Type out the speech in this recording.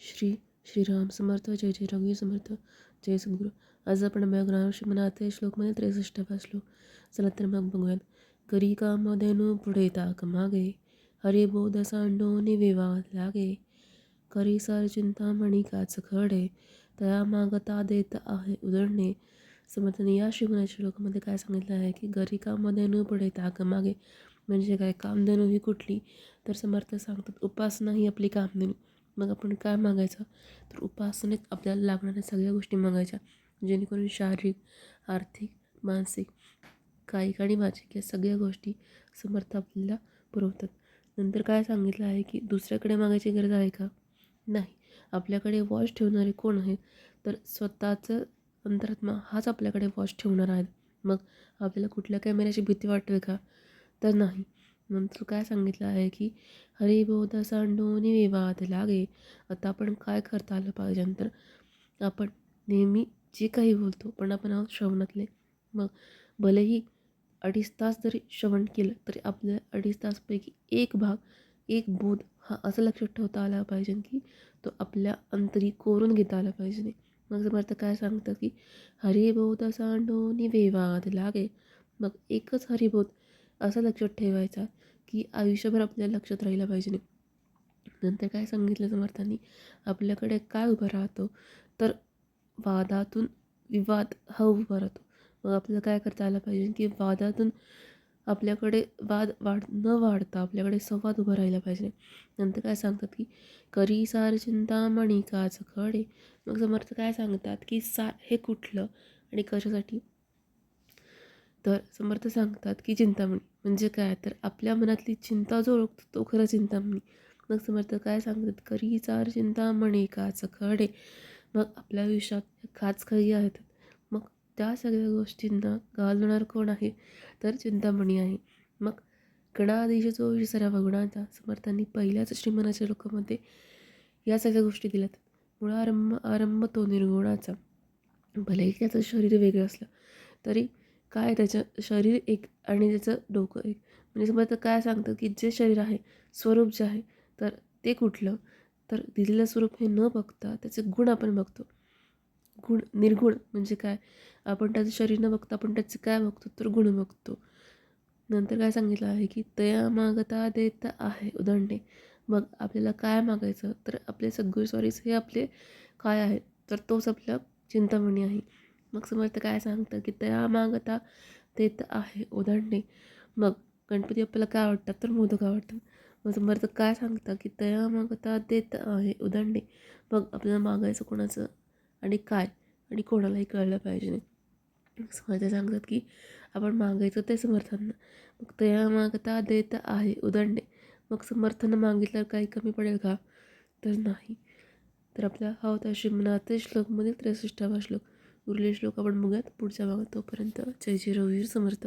श्रीराम समर्थ. जय जय रघुवीर समर्थ. जय सद्गुरू. आज आपण बघणार श्रीमनाथ श्लोकमध्ये 63वा श्लोक. चला तर मग बघूयात. करी कामधेनु पुढे ताक मागे, हरिबोध सांडोनी विवाद लागे. करी सार चिंतामणी काच खडे, तया मागता देत आहे उधळणे. समर्थांनी या श्रीमनाथ श्लोकामध्ये काय सांगितलं आहे की घरी कामधेनु पुढे ताक मागे म्हणजे काय. कामधेनु ही कुठली तर समर्थ सांगतात उपासना ही आपली कामधेनु. मग आपण काय मागायचं तर उपासनेत आपल्याला लागणाऱ्या सगळ्या गोष्टी मागायच्या, जेणेकरून शारीरिक, आर्थिक, मानसिक, कायिक आणि वाचिक या सगळ्या गोष्टी समर्थ आपल्याला पुरवतात. नंतर काय सांगितलं आहे की दुसऱ्याकडे मागायची गरज आहे का. नाही. आपल्याकडे वॉच ठेवणारे कोण आहे तर स्वतःचं अंतरात्मा हाच आपल्याकडे वॉच ठेवणार आहे. मग आपल्याला कुठल्या कॅमेऱ्याची भीती वाटते का तर नाही. नंतर काय सांगितलं आहे की हरिबोध सांडोनी विवाद लागे. आता आपण काय करता आलं पाहिजे तर आपण नेहमी जे काही बोलतो पण आपण आहोत श्रवणातले. मग भलेही 2.5 तास जरी श्रवण केलं तरी आपल्या 2.5 तासपैकी एक भाग, एक बोध हा असं लक्षात ठेवता आला पाहिजे की तो आपल्या अंतरी कोरून घेता आला पाहिजे. मग समर्थ काय सांगतं की हरिबोध सांडोनी विवाद लागे. मग एकच हरिबोध असं लक्षात ठेवायचा की आयुष्यभर आपल्याला लक्षात राहिलं पाहिजे. नंतर काय सांगितलं समर्थांनी आपल्याकडे काय उभं राहतो तर वादातून विवाद हा उभा राहतो. मग आपल्याला काय करता आलं पाहिजे की वादातून आपल्याकडे न वाढता आपल्याकडे संवाद उभा राहिला पाहिजे. नंतर काय सांगतात की करी सार चिंतामणी काच खडे. मग समर्थ काय सांगतात की सार हे कुठलं आणि कशासाठी तर समर्थ सांगतात की चिंतामणी म्हणजे काय तर आपल्या मनातली चिंता जो ओळखतो तो खरं चिंतामणी. मग समर्थ काय सांगतात करी सार चिंतामणी काच खडे. मग आपल्या आयुष्यात खाचखळी आहेत. मग त्या सगळ्या गोष्टींना घालवणार कोण आहे तर चिंतामणी आहे. मग गणाधीश जो विसरावा गुणाचा. समर्थांनी पहिल्याच श्रीमनाच्या लोकांमध्ये या सगळ्या गोष्टी दिल्यात. आरंभ तो निर्गुणाचा. भलेही त्याचं शरीर वेगळं असलं तरी काय त्याचं शरीर एक आणि त्याचं डोकं एक. म्हणजे समर्थ काय सांगतं की जे शरीर आहे, स्वरूप जे आहे तर ते कुठलं तर दिलेलं स्वरूप हे न बघता त्याचे गुण आपण बघतो. निर्गुण म्हणजे काय आपण त्याचं शरीर न बघता आपण त्याचे काय बघतो तर गुण बघतो. नंतर काय सांगितलं आहे की तया मागता देत आहे उदंडे. मग आपल्याला काय मागायचं तर आपले सद्गुरू सॉरीज हे आपले काय आहे तर तोच आपला चिंतामणी आहे. मग समर्थ काय सांगतं की तया मागता देत आहे उदंडे. मग गणपती बाप्पाला काय आवडतात तर मोदक आवडतात. मग समर्थ काय सांगतं की तया मागता देत आहे उदंडे. मग आपल्याला मागायचं कोणाचं आणि काय आणि कोणालाही कळलं पाहिजे. समर्थ सांगतात की आपण मागायचं ते समर्थांना. मग तया मागता देत आहे उदंडे. मग समर्थांना मागितल्यावर काही कमी पडेल का तर नाही. तर आपला हा होता श्रीमनाथ श्लोकमधील 63वा श्लोक. उरलेले श्लोक आपण बघूयात पुढच्या भागात. तोपर्यंत जय जय रघुवीर समर्थ.